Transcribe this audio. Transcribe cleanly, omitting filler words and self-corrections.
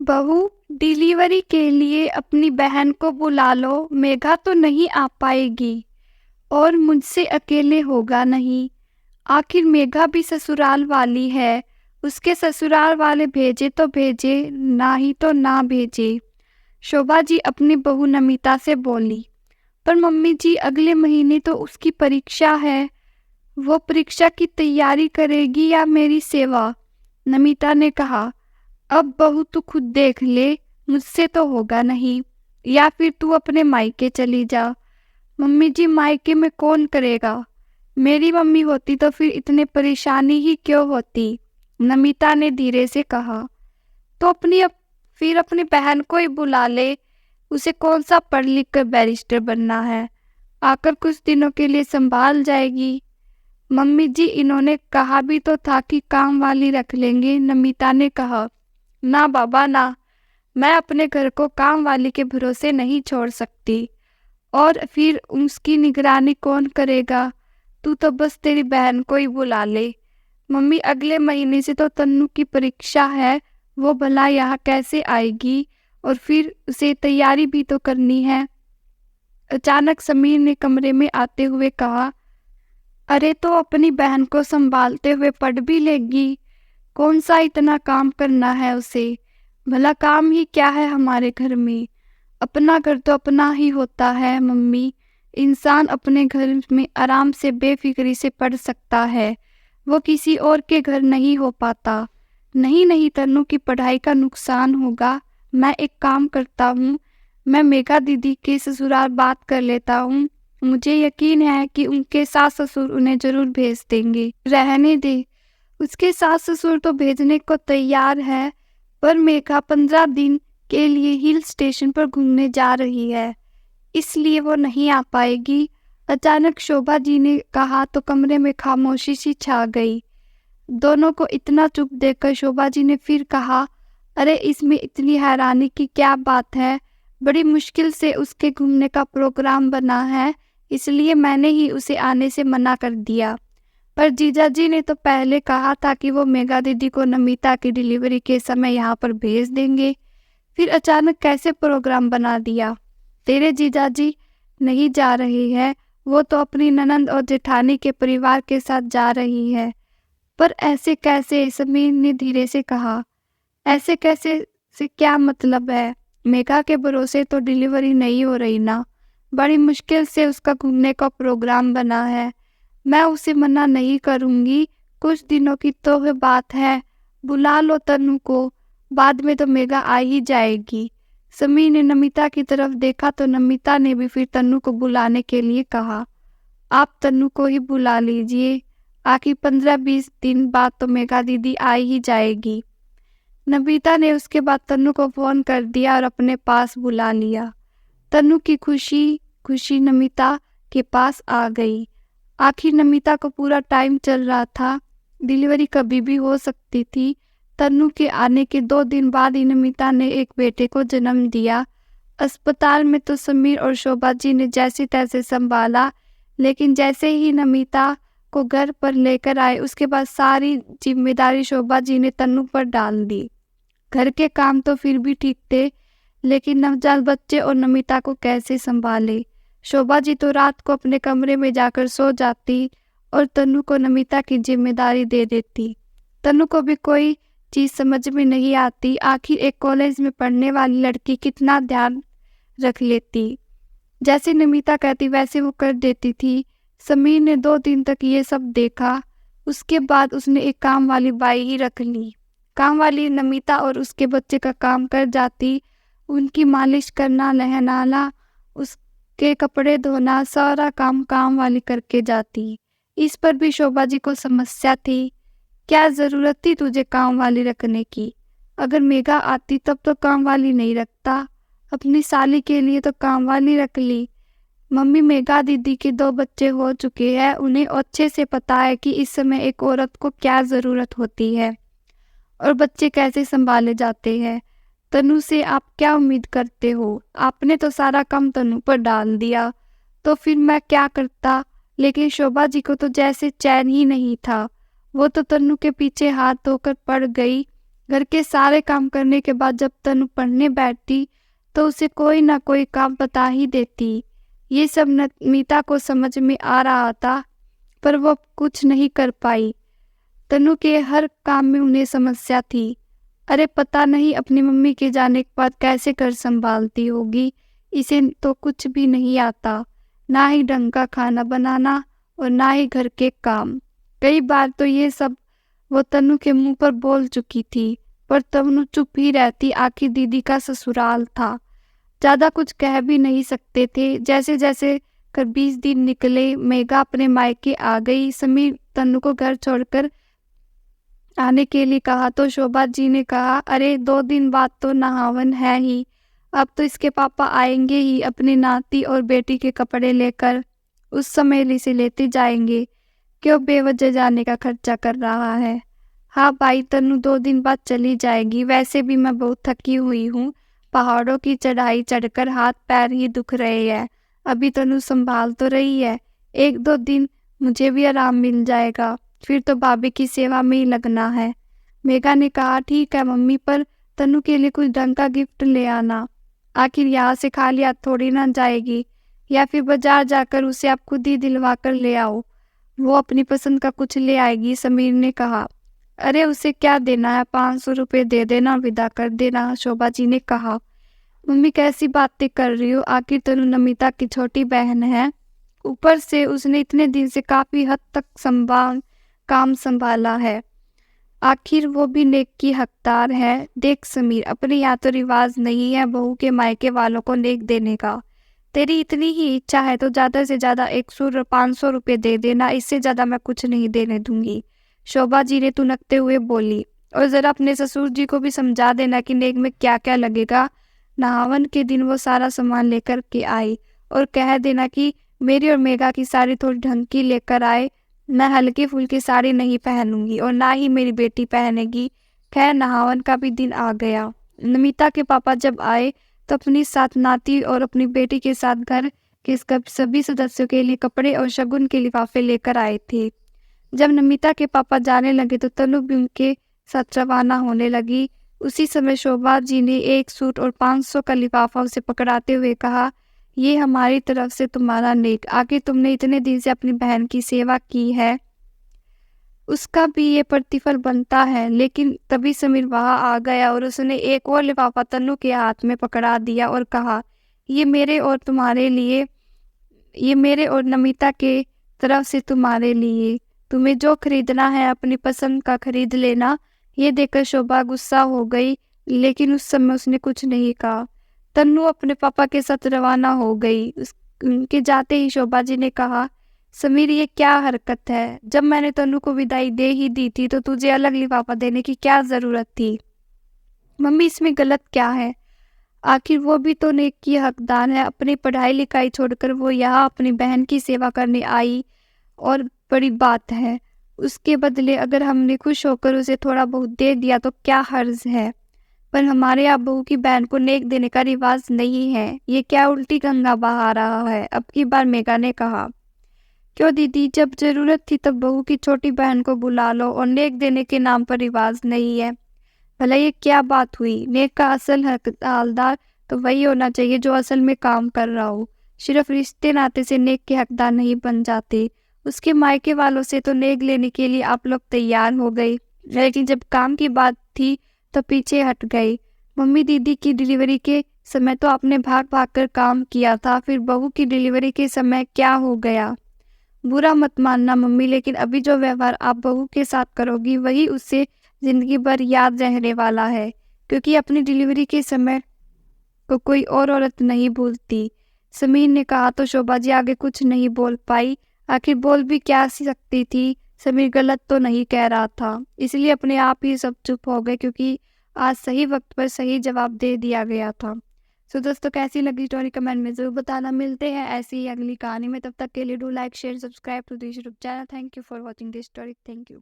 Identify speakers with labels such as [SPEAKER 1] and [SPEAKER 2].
[SPEAKER 1] बहू, डिलीवरी के लिए अपनी बहन को बुला लो। मेघा तो नहीं आ पाएगी और मुझसे अकेले होगा नहीं। आखिर मेघा भी ससुराल वाली है। उसके ससुराल वाले भेजे तो भेजे, ना ही तो ना भेजे। शोभा जी अपनी बहू नमिता से बोली। पर मम्मी जी, अगले महीने तो उसकी परीक्षा है। वो परीक्षा की तैयारी करेगी या मेरी सेवा? नमिता ने कहा। अब बहू तू खुद देख ले, मुझसे तो होगा नहीं। या फिर तू अपने मायके चली जा। मम्मी जी, मायके में कौन करेगा? मेरी मम्मी होती तो फिर इतने परेशानी ही क्यों होती? नमिता ने धीरे से कहा। तो फिर अपनी बहन को ही बुला ले। उसे कौन सा पढ़ लिख कर बैरिस्टर बनना है? आकर कुछ दिनों के लिए संभाल जाएगी। मम्मी जी, इन्होंने कहा भी तो था कि काम वाली रख लेंगे। नमिता ने कहा। ना बाबा ना, मैं अपने घर को काम वाली के भरोसे नहीं छोड़ सकती। और फिर उसकी निगरानी कौन करेगा? तू तो बस तेरी बहन को ही बुला ले। मम्मी, अगले महीने से तो तन्नू की परीक्षा है। वो भला यहाँ कैसे आएगी? और फिर उसे तैयारी भी तो करनी है। अचानक समीर ने कमरे में आते हुए कहा। अरे, तो अपनी बहन को संभालते हुए पढ़ भी लेगी। कौन सा इतना काम करना है उसे? भला काम ही क्या है हमारे घर में? अपना घर तो अपना ही होता है मम्मी। इंसान अपने घर में आराम से बेफिक्री से पढ़ सकता है। वो किसी और के घर नहीं हो पाता। नहीं नहीं, तन्नू की पढ़ाई का नुकसान होगा। मैं एक काम करता हूँ, मैं मेघा दीदी के ससुराल बात कर लेता हूँ। मुझे यकीन है कि उनके सास ससुर उन्हें जरूर भेज देंगे। रहने दे, उसके सास ससुर तो भेजने को तैयार है। पर मेघा 15 दिन के लिए हिल स्टेशन पर घूमने जा रही है, इसलिए वो नहीं आ पाएगी। अचानक शोभा जी ने कहा तो कमरे में खामोशी सी छा गई। दोनों को इतना चुप देखकर शोभा जी ने फिर कहा। अरे, इसमें इतनी हैरानी की क्या बात है? बड़ी मुश्किल से उसके घूमने का प्रोग्राम बना है, इसलिए मैंने ही उसे आने से मना कर दिया। पर जीजा जी ने तो पहले कहा था कि वो मेघा दीदी को नमिता की डिलीवरी के समय यहाँ पर भेज देंगे। फिर अचानक कैसे प्रोग्राम बना दिया? तेरे जीजा जी नहीं जा रही है, वो तो अपनी ननंद और जेठानी के परिवार के साथ जा रही है। पर ऐसे कैसे? समीर ने धीरे से कहा। ऐसे कैसे से क्या मतलब है? मेघा के भरोसे तो डिलीवरी नहीं हो रही ना। बड़ी मुश्किल से उसका घूमने का प्रोग्राम बना है। मैं उसे मना नहीं करूंगी। कुछ दिनों की तो है बात है। बुला लो तन्नू को, बाद में तो मेघा आ ही जाएगी। समीर ने नमिता की तरफ देखा तो नमिता ने भी फिर तन्नू को बुलाने के लिए कहा। आप तन्नू को ही बुला लीजिए। आखिर 15-20 दिन बाद तो मेघा दीदी आ ही जाएगी। नमिता ने उसके बाद तन्नू को फोन कर दिया और अपने पास बुला लिया। तन्नू की खुशी खुशी नमिता के पास आ गई। आखिर नमिता को पूरा टाइम चल रहा था। डिलीवरी कभी भी हो सकती थी। तन्नू के आने के 2 दिन बाद ही नमिता ने एक बेटे को जन्म दिया। अस्पताल में तो समीर और शोभा जी ने जैसे तैसे संभाला, लेकिन जैसे ही नमिता को घर पर लेकर आए उसके बाद सारी जिम्मेदारी शोभा जी ने तन्नू पर डाल दी। घर के काम तो फिर भी ठीक थे, लेकिन नवजात बच्चे और नमिता को कैसे संभाले? शोभा जी तो रात को अपने कमरे में जाकर सो जाती और तन्नू को नमिता की जिम्मेदारी दे देती। तन्नू को भी कोई चीज समझ में नहीं आती। आखिर एक कॉलेज में पढ़ने वाली लड़की कितना ध्यान रख लेती। जैसे नमिता कहती वैसे वो कर देती थी। समीर ने 2 दिन तक ये सब देखा। उसके बाद उसने एक काम वाली बाई ही रख ली। काम वाली नमिता और उसके बच्चे का काम कर जाती। उनकी मालिश करना, नहलाना, उसके कपड़े धोना, सारा काम वाली करके जाती। इस पर भी शोभा जी को समस्या थी। क्या जरूरत थी तुझे काम वाली रखने की? अगर मेघा आती तब तो काम वाली नहीं रखता। अपनी साली के लिए तो काम वाली रख ली। मम्मी, मेघा दीदी के 2 बच्चे हो चुके हैं। उन्हें अच्छे से पता है कि इस समय एक औरत को क्या जरूरत होती है और बच्चे कैसे संभाले जाते हैं। तनु से आप क्या उम्मीद करते हो? आपने तो सारा काम तनु पर डाल दिया, तो फिर मैं क्या करता? लेकिन शोभा जी को तो जैसे चैन ही नहीं था। वो तो तनु के पीछे हाथ धोकर पड़ गई। घर के सारे काम करने के बाद जब तनु पढ़ने बैठती तो उसे कोई ना कोई काम बता ही देती। ये सब नमिता को समझ में आ रहा था, पर वो कुछ नहीं कर पाई। तनु के हर काम में उन्हें समस्या थी। अरे पता नहीं अपनी मम्मी के जाने के बाद कैसे घर संभालती होगी। इसे तो कुछ भी नहीं आता, ना ही ढंग का खाना बनाना और ना ही घर के काम। कई बार तो ये सब वो तनु के मुंह पर बोल चुकी थी, पर तनु चुप ही रहती। आखिर दीदी का ससुराल था, ज्यादा कुछ कह भी नहीं सकते थे। जैसे जैसे कर 20 दिन निकले, मेघा अपने मायके आ गई। समीर तनु को घर छोड़कर आने के लिए कहा तो शोभा जी ने कहा, अरे 2 दिन बाद तो नहावन है ही, अब तो इसके पापा आएंगे ही अपनी नाती और बेटी के कपड़े लेकर। उस समय इसे लेते जाएंगे, क्यों बेवजह जाने का खर्चा कर रहा है। हाँ भाई, तनु 2 दिन बाद चली जाएगी। वैसे भी मैं बहुत थकी हुई हूँ, पहाड़ों की चढ़ाई चढ़कर हाथ पैर ही दुख रहे हैं। अभी तनु संभाल तो रही है, 1-2 दिन मुझे भी आराम मिल जाएगा, फिर तो भाभी की सेवा में ही लगना है। मेघा ने कहा, ठीक है मम्मी, पर तनु के लिए कुछ ढंग का गिफ्ट ले आना। आखिर यहाँ से खाली हाथ थोड़ी ना जाएगी, या फिर बाजार जाकर उसे आप खुद ही दिलवा कर ले आओ, वो अपनी पसंद का कुछ ले आएगी। समीर ने कहा, अरे उसे क्या देना है, 500 रुपये दे देना, विदा कर देना। शोभा जी ने कहा, मम्मी कैसी बातें कर रही हो, आखिर तनु नमिता की छोटी बहन है। ऊपर से उसने इतने दिन से काफी हद तक काम संभाला है, आखिर वो भी नेक की हकदार है। देख समीर, अपने यहाँ तो रिवाज नहीं है बहू के मायके वालों को नेक देने का। तेरी इतनी ही इच्छा है तो ज्यादा से ज्यादा 100-500 रुपये दे देना, इससे ज्यादा मैं कुछ नहीं देने दूंगी। शोभा जी ने तुनकते हुए बोली, और जरा अपने ससुर जी को भी समझा देना कि नेक में क्या क्या लगेगा। नहावन के दिन वो सारा सामान लेकर के आई, और कह देना कि मेरी और मेघा की साड़ी थोड़ी ढंग की लेकर आए। मैं हल्की फुल्की साड़ी नहीं पहनूंगी और ना ही मेरी बेटी पहनेगी। खैर नहावन का भी दिन आ गया। नमिता के पापा जब आए तो अपनी साथ नाती और अपनी बेटी के साथ घर के सभी सदस्यों के लिए कपड़े और शगुन के लिफाफे लेकर आए थे। जब नमिता के पापा जाने लगे तो तनु भी उनके साथ रवाना होने लगी। उसी समय शोभा जी ने एक सूट और 500 का लिफाफा उसे पकड़ाते हुए कहा, ये हमारी तरफ से तुम्हारा नेक, आखिर तुमने इतने दिन से अपनी बहन की सेवा की है, उसका भी ये प्रतिफल बनता है। लेकिन तभी समीर वहां आ गया और उसने एक और लिफाफा तन्नू के हाथ में पकड़ा दिया और कहा, ये मेरे और तुम्हारे लिए, ये मेरे और नमिता के तरफ से तुम्हारे लिए, तुम्हें जो खरीदना है अपनी पसंद का खरीद लेना। ये देखकर शोभा गुस्सा हो गई, लेकिन उस समय उसने कुछ नहीं कहा। तन्नू अपने पापा के साथ रवाना हो गई। उनके जाते ही शोभा जी ने कहा, समीर ये क्या हरकत है, जब मैंने तन्नू को विदाई दे ही दी थी तो तुझे अलग लिफाफा देने की क्या जरूरत थी। मम्मी इसमें गलत क्या है, आखिर वो भी तो नेक की हकदार है। अपनी पढ़ाई लिखाई छोड़कर वो यहाँ अपनी बहन की सेवा करने आई, और बड़ी बात है। उसके बदले अगर हमने खुश होकर उसे थोड़ा बहुत दे दिया तो क्या हर्ज है। पर हमारे यहाँ बहू की बहन को नेक देने का रिवाज नहीं है, ये क्या उल्टी गंगा बहा रहा है। अब की बार मेघा ने कहा, क्यों दीदी, जब जरूरत थी तब बहू की छोटी बहन को बुला लो, और नेक देने के नाम पर रिवाज नहीं है। भला ये क्या बात हुई, नेक का असल हकदार तो वही होना चाहिए जो असल में काम कर रहा हो। सिर्फ रिश्ते नाते से नेक के हकदार नहीं बन जाते। उसके मायके वालों से तो नेक लेने के लिए आप लोग तैयार हो गए, लेकिन जब काम की बात थी तो पीछे हट गए। मम्मी दीदी की डिलीवरी के समय तो आपने भाग भाग कर काम किया था, फिर बहू की डिलीवरी के समय क्या हो गया। बुरा मत मानना मम्मी, लेकिन अभी जो व्यवहार आप बहू के साथ करोगी वही उससे जिंदगी भर याद रहने वाला है, क्योंकि अपनी डिलीवरी के समय को कोई और औरत नहीं भूलती। समीर ने कहा तो शोभा जी आगे कुछ नहीं बोल पाई। आखिर बोल भी क्या सकती थी, समीर गलत तो नहीं कह रहा था, इसलिए अपने आप ही सब चुप हो गए, क्योंकि आज सही वक्त पर सही जवाब दे दिया गया था। सो दोस्तों, कैसी लगी स्टोरी कमेंट में जरूर बताना। मिलते हैं ऐसी ही अगली कहानी में, तब तक के लिए do like share subscribe to this YouTube channel. Thank you for watching this story. Thank you.